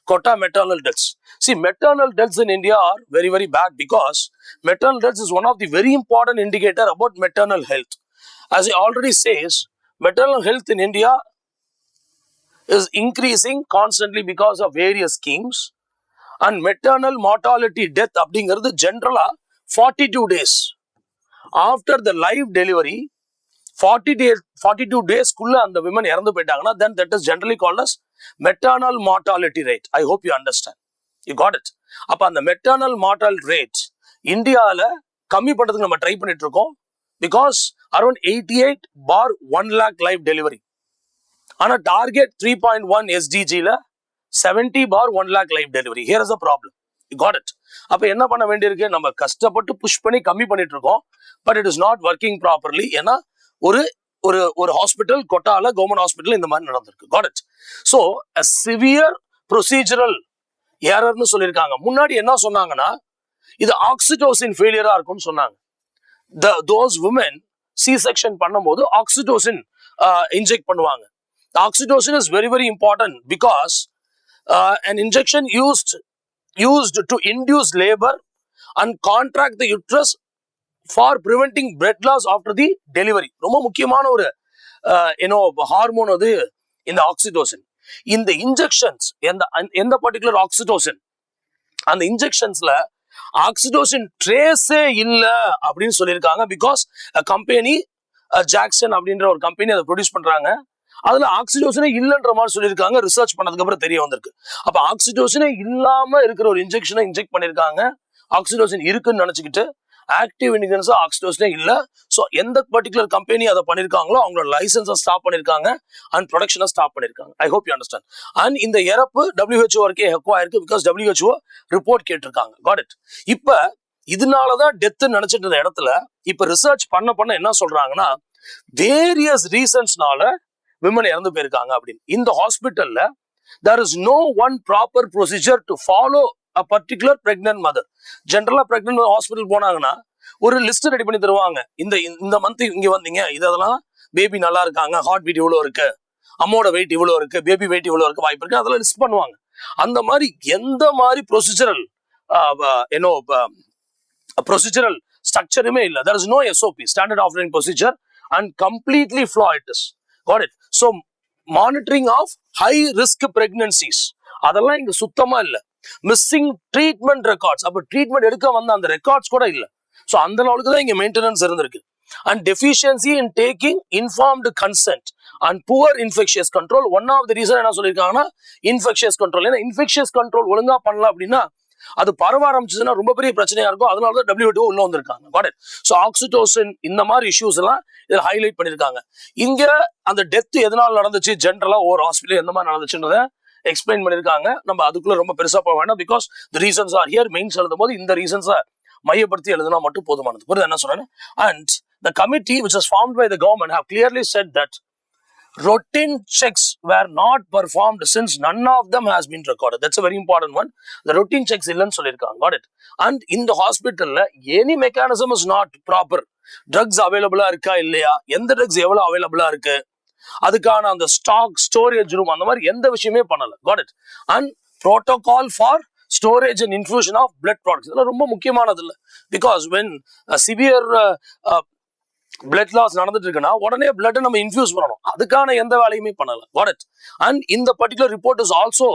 quota maternal deaths. See, maternal deaths in India are very, very bad because maternal deaths is one of the very important indicator about maternal health. As I already says, maternal health in India is increasing constantly because of various schemes. And maternal mortality death அப்படிங்கிறது generally 42 days after the live delivery, 42 days குள்ள அந்த women இறந்து போயிட்டாங்கன்னா then that is generally called as maternal mortality rate. I hope you understand. You got it. அப்ப அந்த maternal mortality rate இந்தியால கம்மி பண்றதுக்கு நம்ம ட்ரை பண்ணிட்டு இருக்கோம். Because around 88/1 lakh live delivery. ஆனா target 3.1 SDGல 70/1 lakh live delivery. Here is the problem. Got it. அப்ப என்ன பண்ண வேண்டியிருக்கு, நம்ம கஷ்டப்பட்டு புஷ் பண்ணி கம்மி பண்ணிட்டு இருக்கோம், but it is not working properly. ஏன்னா ஒரு ஒரு ஒரு ஹாஸ்பிட்டல் கொட்டால, கவர்மெண்ட் ஹாஸ்பிட்டல் இந்த மாதிரி நடந்திருக்கு. Got it. So severe procedural ஏரர்னு சொல்லியிருக்காங்க. முன்னாடி என்ன சொன்னாங்கன்னா இது ஆக்சிடோசின் ஃபெயிலியரா இருக்கும்னு சொன்னாங்க. those women C-section பண்ணும்போது ஆக்சிடோசின் இன்ஜெக்ட் பண்ணுவாங்க. The oxytocin is very very important because an injection used to induce labor and contract the uterus for preventing blood loss after the delivery. ரொம்ப முக்கியமான ஒரு ஹார்மோன் அது இந்த oxytocin. இந்த injections எந்த particular oxytocin, அந்த இன்ஜெக்ஷன்ஸ்ல oxytocin ட்ரேஸே இல்ல அப்படின்னு சொல்லியிருக்காங்க. பிகாஸ் கம்பெனி ஜாக்சன் அப்படின்ற ஒரு கம்பெனி அதை ப்ரொடியூஸ் பண்றாங்க, அதுல ஆக்சிடோசினே இல்லைன்ற மாதிரி சொல்லியிருக்காங்க. ரிசர்ச் பண்ணதுக்கு அப்புறம் தெரிய வந்திருக்கு. அப்ப ஆக்சிடோசினே இல்லாம இருக்கிற ஒரு இன்ஜெக்ஷனை இன்ஜெக்ட் பண்ணிருக்காங்க, ஆக்சிடோசின் இருக்குன்னு நினைச்சுக்கிட்டு. ஆக்டிவ் இன்கிரியன்ஸ் ஆக்சிடோசினே இல்ல. ஸோ எந்த பர்டிகுலர் கம்பெனி அதை பண்ணிருக்காங்களோ அவங்களோட லைசன்ஸை ஸ்டாப் பண்ணிருக்காங்க அண்ட் ப்ரொடக்ஷனை ஸ்டாப் பண்ணிருக்காங்க. ஐ ஹோப் யூ அண்டர்ஸ்டாண்ட். அண்ட் இந்த இறப்பு WHO வரைக்கும் எக்கோ ஆயிருக்கு. பிகாஸ் WHO ரிப்போர்ட் கேட்டிருக்காங்க. God it. இப்ப இதனாலதான் டெத் நினைச்சிட்டு இருந்த இடத்துல இப்ப ரிசர்ச் பண்ண என்ன சொல்றாங்கன்னா, வேரியஸ் ரீசன்ஸ்னால விமன் இறந்து போயிருக்காங்க அப்படின்னு. இந்த ஹாஸ்பிட்டல்ல there is no one proper procedure to follow a particular pregnant mother. ஜென்ரலா பிரெக்னன்ட் ஹாஸ்பிட்டல் போனாங்கன்னா ஒரு லிஸ்ட் ரெடி பண்ணி தருவாங்க. இந்த மந்த் இங்க வந்தீங்க, இதெல்லாம் பேபி நல்லா இருக்காங்க, ஹார்ட் பீட் இவ்வளவு இருக்கு, அம்மோட வெயிட் இவ்வளவு இருக்கு, பேபி வெயிட் இவ்வளவு இருக்கு, வாய்ப்பு இருக்கு, அதெல்லாம் லிஸ்ட் பண்ணுவாங்க. அந்த மாதிரி எந்த மாதிரி ப்ரொசீஜரல் ஸ்ட்ரக்சருமே இல்ல. there is no SOP, standard operating procedure, and completely flawed it is. Got it? So monitoring of high risk pregnancies அதெல்லாம் இங்க சுத்தமா இல்ல. மிஸ்ஸிங் ட்ரீட்மெண்ட் ரெக்கார்ட்ஸ், அப்ப ட்ரீட்மெண்ட் எடுக்க வந்த அந்த ரெக்கார்ட்ஸ் கூட இல்ல. ஸோ அந்த அளவுக்கு தான் இங்க மெயின்டெனன்ஸ் இருந்திருக்கு. And deficiency in taking informed consent and poor infectious control. One of the reason என்ன சொல்லியிருக்காங்கன்னா இன்ஃபெக்ஷியஸ் கண்ட்ரோல். ஏன்னா இன்ஃபெக்ஷியஸ் கண்ட்ரோல் ஒழுங்கா பண்ணல அப்படின்னா அது பரவ ஆரம்பிச்சதுன்னா ரொம்ப பெரிய பிரச்சனையா இருக்கும். அதனாலதான் WHO உள்ள வந்திருக்காங்க. ஸோ ஆக்சிடோசின் இந்த மாதிரி இஷ்யூஸ் எல்லாம் இதில் ஹைலைட் பண்ணிருக்காங்க. இங்க அந்த டெத் எதனால நடந்துச்சு, ஜென்ரலா ஒரு ஹாஸ்பிட்டல் எந்த மாதிரி நடந்துச்சுன்றத எக்ஸ்பிளைன் பண்ணிருக்காங்க. நம்ம அதுக்குள்ள ரொம்ப பெருசா போக வேண்டாம். Because the reasons are here. Mains எழுதும் போது இந்த ரீசன்ஸை மையப்படுத்தி எழுதுனா மட்டும் போதுமானது. புரியுது என்ன சொல்றேன்? And the committee which was formed by the government have clearly said that routine checks were not performed since none of them has been recorded. That's a very important one. The routine checks இல்லைன்னு சொல்லியிருக்காங்க. Got it? And in the hospital any mechanism is not proper. Drugs available இருக்கா இல்லையா, எந்த drugs எவ்வளவு அவைலபிளா இருக்கு, அதுக்கான அந்த ஸ்டாக் ஸ்டோரேஜ் ரூம், அந்த மாதிரி எந்த விஷயமே பண்ணல. Got it? And protocol for storage and infusion of blood products இதெல்லாம் ரொம்ப முக்கியமானது இல்லை. Because when severe blood loss நடந்துட்டு இருக்குன்னா உடனே blood நம்ம இன்ஃபியூஸ் பண்ணணும், அதுக்கான எந்த வேலையுமே பண்ணல. Got it? And in the particular report is also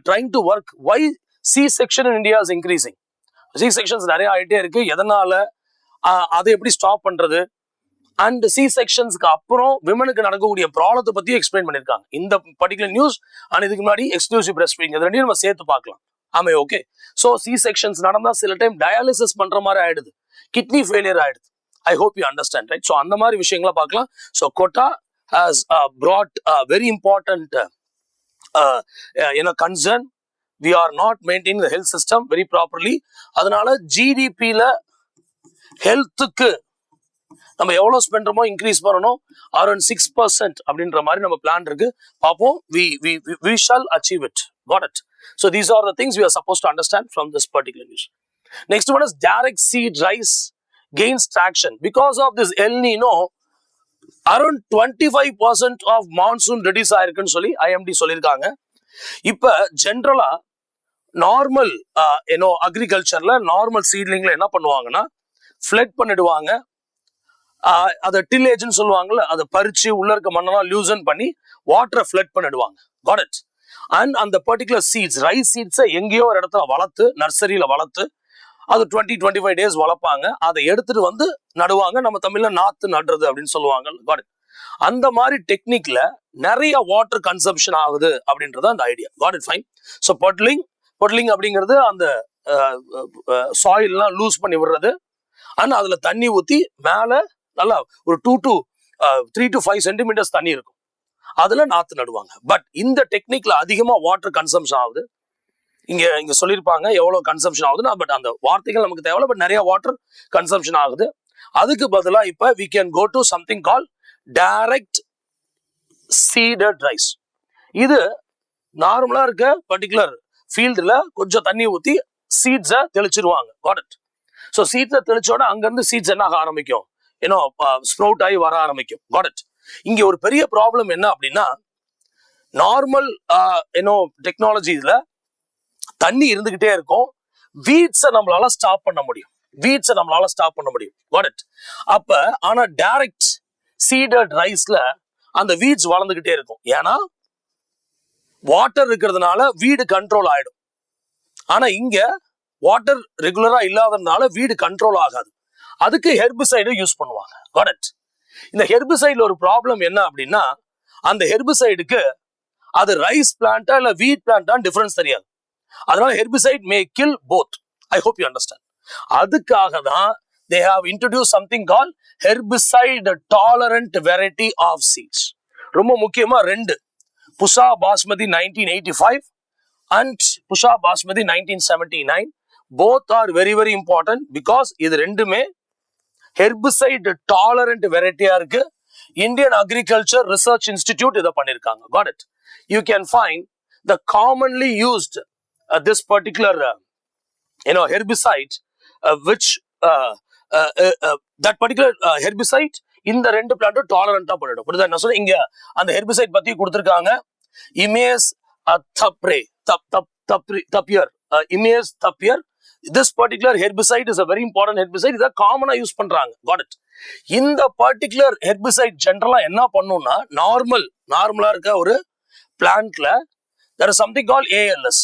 trying to work why C-section in India is increasing. C-sections நிறைய ஆயிட்டே இருக்கு, எதனால, அதை எப்படி ஸ்டாப் பண்றது, அண்ட் C-sectionsக்கு அப்புறம் விமனுக்கு நடக்கக்கூடிய ப்ராப்ளத்தை பத்தி எக்ஸ்பிளைன் பண்ணிருக்காங்க இந்த பர்டிகுலர் நியூஸ். அண்ட் இதுக்கு முன்னாடி எக்ஸ்க்ளூசிவ் பிரஸ்ட் ஃபீடிங், இது ரெண்டையும் நம்ம சேர்த்து பார்க்கலாம். ஆமே, ஓகே. ஸோ C-sections நடந்தா சில டைம் டயாலிசிஸ் பண்ற மாதிரி ஆயிடுது, கிட்னி ஃபெயிலியர் ஆயிடுது. I hope you understand, right? So அந்த மாதிரி விஷயங்களை பார்க்கலாம். So Kota has brought a very important concern. We are not maintaining the health system very properly. அதனால GDP-ல ஹெல்த்துக்கு நம்ம எவ்வளவு ஸ்பெண்ட் பண்ணோமோ இன்க்ரீஸ் பண்ணணும், அரௌண்ட் 6% அப்படின்ற மாதிரி நம்ம பிளான் இருக்கு. பார்ப்போம். we shall achieve it. Got it? So these are the things we are supposed to understand from this particular news. Next one is direct seed rice gains traction because of this El Nino. Around 25% of monsoon reduce ஆயிருக்குன்னு சொல்லி IMD சொல்லியிருக்காங்க. இப்ப ஜென்ரலா normal அக்ரிகல்ச்சர்ல normal சீட்லிங்ல என்ன பண்ணுவாங்கன்னா flood பண்ணிடுவாங்க, அதை டில்லேஜ்னு சொல்லுவாங்கல்ல, அதை பறிச்சு உள்ள இருக்க மண்ணெல்லாம் லூசன் பண்ணி வாட்டரை ஃபிளட் பண்ணிடுவாங்க. Got it? அண்ட் அந்த பர்டிகுலர் சீட்ஸ், ரைஸ் சீட்ஸை எங்கேயோ ஒரு இடத்துல வளர்த்து, நர்சரியில வளர்த்து, அது 20-25 days வளர்ப்பாங்க, அதை எடுத்துட்டு வந்து நடுவாங்க. நம்ம தமிழ்ல நாத்து நடுறது அப்படின்னு சொல்லுவாங்க. Got it? அந்த மாதிரி டெக்னிக்ல நிறைய வாட்டர் கன்சம்ஷன் ஆகுது அப்படின்றது அந்த ஐடியா. Got it? Fine. So puddling அப்படிங்கிறது அந்த சாயில்லாம் லூஸ் பண்ணி விடுறது, அண்ட் அதுல தண்ணி ஊத்தி மேல நல்லா ஒரு 3 to 5 சென்டிமீட்டர்ஸ் தண்ணி இருக்கும், அதுல நாத்து நடுவாங்க. பட் இந்த டெக்னிக்ல அதிகமா வாட்டர் கன்சம்ஷன் ஆகுது. இங்க சொல்லியிருப்பாங்க எவ்வளவு கன்சம்ஷன் ஆகுதுன்னா, பட் அந்த வார்த்தைகள் நமக்கு தேவையில்ல, பட் நிறைய வாட்டர் கன்சம்ஷன் ஆகுது. அதுக்கு பதிலா இப்ப we can go to something called direct seeded rice. இது நார்மலா இருக்க பர்டிகுலர் ஃபீல்டுல கொஞ்சம் தண்ணி ஊத்தி சீட்ஸை தெளிச்சிருவாங்க. Got it. ஸோ சீட்ஸை தெளிச்சோட அங்கிருந்து சீட்ஸ் என்ன ஆக ஆரம்பிக்கும், ஏன்னோ ஸ்ப்ரவுட் ஆகி வர ஆரம்பிக்கும். Got it. இங்க ஒரு பெரிய ப்ராப்ளம் என்ன அப்படின்னா, நார்மல் டெக்னாலஜிஸ்ல தண்ணி இருந்துகிட்டே இருக்கும், வீட்ஸை நம்மளால ஸ்டாப் பண்ண முடியும். Got it. அப்ப ஆனா டைரக்ட் சீடட் ரைஸ்ல அந்த வீட்ஸ் வளர்ந்துகிட்டே இருக்கும். ஏன்னா வாட்டர் இருக்கிறதுனால வீடு கண்ட்ரோல் ஆயிடும். ஆனா இங்க வாட்டர் ரெகுலரா இல்லாததுனால வீடு கண்ட்ரோல் ஆகாது. அதுக்கு ஹெர்பிசைடு யூஸ் பண்ணுவாங்க. Got it. இந்த ஹெர்பிசைட்ல ஒரு ப்ராப்ளம் என்ன அப்படின்னா, அந்த ஹெர்பிசைடுக்கு அது ரைஸ் பிளான்டா இல்ல வீட் பிளான்டா டிஃபரன்ஸ் தெரியாது. அதனால herbicide may kill both. I hope you understand. அதுக்காக தான் they have introduced something called herbicide tolerant variety of seeds. ரொம்ப முக்கியமா ரெண்டு, புஷா basmati 1985 and புஷா basmati 1979. both are very very important because இது ரெண்டுமே herbicide tolerant variety இருக்கு. Indian Agriculture Research Institute இதை பண்ணிருக்காங்க. Got it. You can find the commonly used this particular herbicide which that particular herbicide இந்த ரெண்டு பிளான்ட்டும் டாலரண்டா பண்ணிடும். புரியுதா என்ன சொல்ல? இங்க அந்த ஹெர்பிசைட் பத்தி கொடுத்திருக்காங்க. இமேஸ் தப்பியர், இமேஸ் தப்பியர். This particular herbicide is a very important herbicide. இதை காமனா யூஸ் பண்றாங்க. Got it. இந்த பர்டிகுலர் ஹெர்பிசைட் ஜெனரலா என்ன பண்ணும்னா, நார்மலா இருக்க ஒரு பிளான்ட்ல there is something called ALS,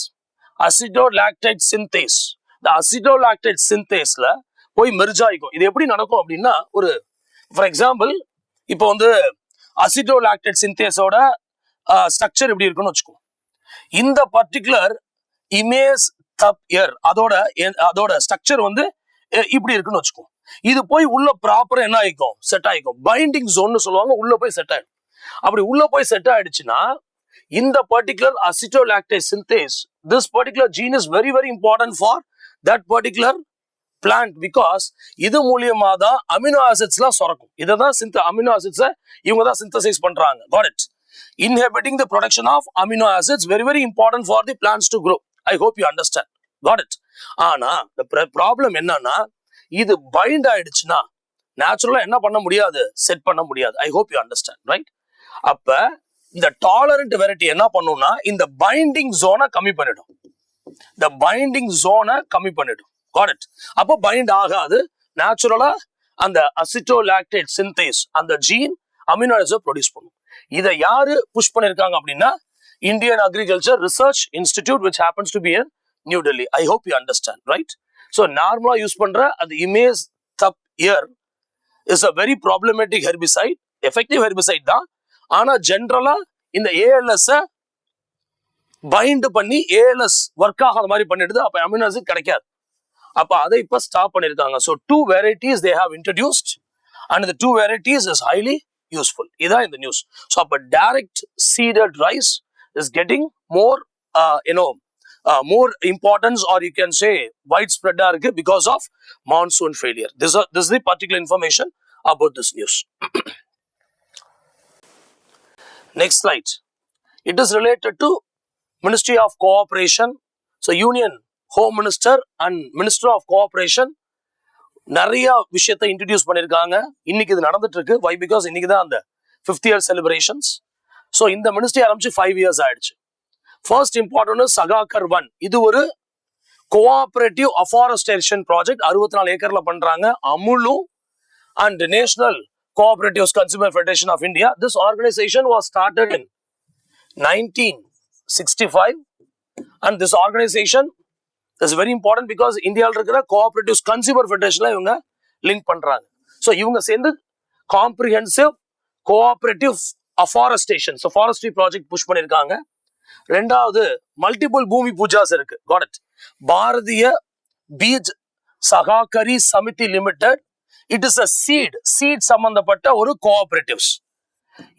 acetolactate synthase. இந்த அசிடோலாக்டேட் சிந்தேஸ்ல போய் மெர்ஜ் ஆயிக்கும். இது எப்படி நடக்கும் அப்படின்னா, ஒரு ஃபார் எக்ஸாம்பிள் இப்போ அசிடோலாக்டேட் சிந்தேஸோட ஸ்ட்ரக்சர் எப்படி இருக்குன்னு வச்சுக்கோ. இந்த பர்டிகுலர் இமேஸ் தப்பியர் அதோட ஸ்ட்ரக்சர் இப்படி இருக்குன்னு வச்சுக்கோ. இது போய் உள்ள ப்ராப்பரா என்ன ஆயிக்கும், செட் ஆயிக்கும். பைண்டிங் ஜோன் சொல்லுவாங்க, உள்ள போய் செட் ஆயிடும். அப்படி உள்ள போய் செட் ஆயிடுச்சுன்னா இந்த particular acetolactate synthase, this particular gene is very very important for that particular plant because இது மூலியமா தான் அமினோ ஆசிட்ஸ்லாம் சுரக்கும். இததான் அமினோ ஆசிட்ஸை இவங்க தான் சிந்தசைஸ் பண்றாங்க. Got it. Inhibiting the production of amino acids very very important for the plants to grow. I hope you understand. Got it. ஆனா the problem என்னன்னா, இது பைண்ட் ஆயிடுச்சுன்னா நேச்சுரலா என்ன பண்ண முடியாது, செட் பண்ண முடியாது. I hope you understand, right? அப்ப இந்த டாலரண்ட் வெரைட்டி என்ன பண்ணும்னா, இந்த பைண்டிங் ஜோனை கம்மி பண்ணிடும். Got it. அப்போ பைண்ட் ஆகாது. நேச்சுரலா அந்த அசிட்டோலாக்டேட் சிந்தேஸ் அந்த ஜீன் அமினோ ஆசிட்ஸை ப்ரொடியூஸ் பண்ணும். இதை யாரு புஷ் பண்ணிருக்காங்க அப்படின்னா, Indian agriculture research institute which happens to be in New Delhi. I hope you understand, right? So நார்மலா யூஸ் பண்ற அந்த imazethapyr is a very problematic herbicide. Effective herbicide தான். ஆனா ஜென்ரலா இந்த ஏஎல்எஸ் பைண்ட் பண்ணி ஏஎல்எஸ் ஒர்க் ஆகாத மாதிரி பண்ணிடுது. அப்ப அமினோ ஆசிட் கிடைக்காது. அப்ப அதை இப்ப ஸ்டாப் பண்ணிருக்காங்க. So 2 varieties they have introduced and the 2 varieties is highly useful. இதான் இந்த நியூஸ். So அப்ப direct seeded rice is getting more more importance, or you can say widespread இருக்கு because of monsoon failure. This is the particular information about this news. Next slide. It is related to Ministry of Cooperation. So Union Home Minister and Minister of Cooperation நிறைய விஷயத்தை introduce பண்ணிருக்காங்க. இன்னைக்கு இது நடந்துட்டு இருக்கு. Why? Because இன்னைக்கு தான் அந்த 5th year celebrations. So இந்த மினிஸ்ட்ரி ஆரம்பிச்சு 5 years ஆயிடுச்சு. First important Sahakar 1. இது ஒரு கோஆபரேட்டிவ் அஃபாரஸ்டேஷன் ப்ராஜெக்ட். 64 ஏக்கர்ல பண்றாங்க. Amulu and National Cooperative Consumer Federation of India. This organization was started in 1965 and this organization is very important because இந்தியாவில் இருக்கிற கோஆபரேட்டிவ் கன்சியூமர் ஃபெடரேஷன்ல இவங்க லிங்க் பண்றாங்க. ஸோ இவங்க சேர்ந்து comprehensive cooperative afforestation forestry project push பண்ணிருக்காங்க. ரெண்டாவது மல்டிபிள் பூமி பூஜாஸ் இருக்கு. Got it. Bharatiya Beej சகாகரி Samithi limited. It is a seat சம்பந்தப்பட்ட ஒரு கோஆபரேட்டிவ்ஸ்.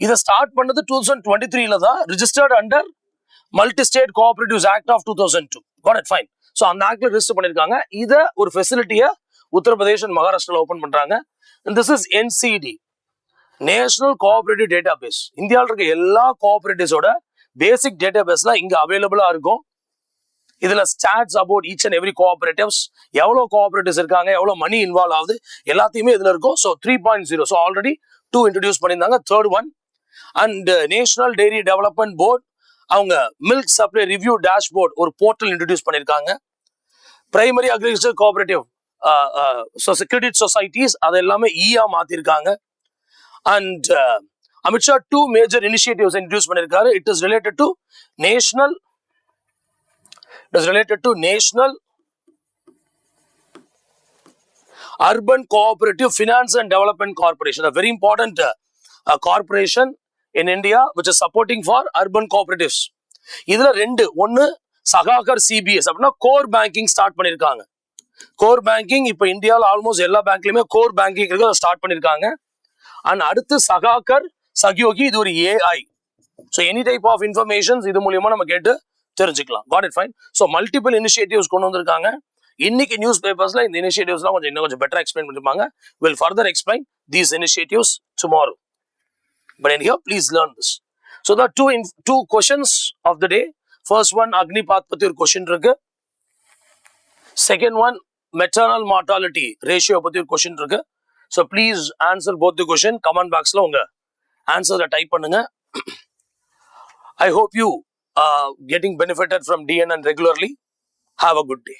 இதை ஸ்டார்ட் பண்ணது 2023ல தான். Registered under multi state cooperatives act of 2002. God it fine. So அந்த ஆக்ட்ல ரிஜிஸ்டர் பண்ணிருக்காங்க. இதை ஒரு ஃபெசிலிட்டியை உத்தரப்பிரதேஷ் அண்ட் மகாராஷ்டிரால ஓபன் பண்றாங்க. This is NCD, national cooperative data base. இந்தியாவில் இருக்க எல்லா கோஆபரேட்டிவ்ஸோட பேசிக் டேட்டா பேஸ்லாம் இங்க அவைலபிளா இருக்கும். இதுல stats about each and every cooperatives, எவ்வளவு கோஆபரேட்டிவ்ஸ் இருக்காங்க, எவ்வளவு மணி இன்வால்வ் ஆகுது, எல்லாத்தையுமே இதுல இருக்கும். ஸோ 3.0. ஸோ ஆல்ரெடி 2 இன்ட்ரடியூஸ் பண்ணியிருந்தாங்க. Third one and national dairy development board அவங்க மில்க் சப்ளை ரிவ்யூ டேஷ்போர்ட் ஒரு போர்ட்டல் இன்ட்ரடியூஸ் பண்ணியிருக்காங்க. Primary agriculture cooperative credit societies அது எல்லாமே மாத்திருக்காங்க. And Amit Shah 2 major initiatives introduce பண்ணியிருக்காரு. It is related to national urban cooperative finance and development corporation, a very important corporation in India which is supporting for urban cooperatives. இதுல ஒன்னு Sahakar CBS அப்படின்னா core banking start பண்ணிருக்காங்க. Core banking இப்ப இந்தியாவில் almost எல்லா பேங்க்லயுமே core banking start பண்ணிருக்காங்க. And அடுத்து சகாகர் சஹயோகி, இது ஒரு AI. So any type of informations இது மூலியமா நம்ம கேட்டு தெரிஞ்சுக்கலாம். Got it fine. So multiple initiatives கொண்டு வந்திருக்காங்க. இன்னைக்கு நியூஸ் பேப்பர்ஸ்ல இந்த இனிஷியேட்டிவ்ஸ்லாம் கொஞ்சம் பெட்டரா எக்ஸ்பிளைன் பண்ணிருப்பாங்க. Will further explain these initiatives tomorrow. But in here, please learn this. So the two questions of the day. First one, Agnipath பத்தி ஒரு question இருக்கு. Second one, maternal mortality ratio பத்தி ஒரு question இருக்கு. So please answer both the question. Comment boxல உங்க ஆன்சரை type பண்ணுங்க. I hope you getting benefited from DNN regularly. Have a good day.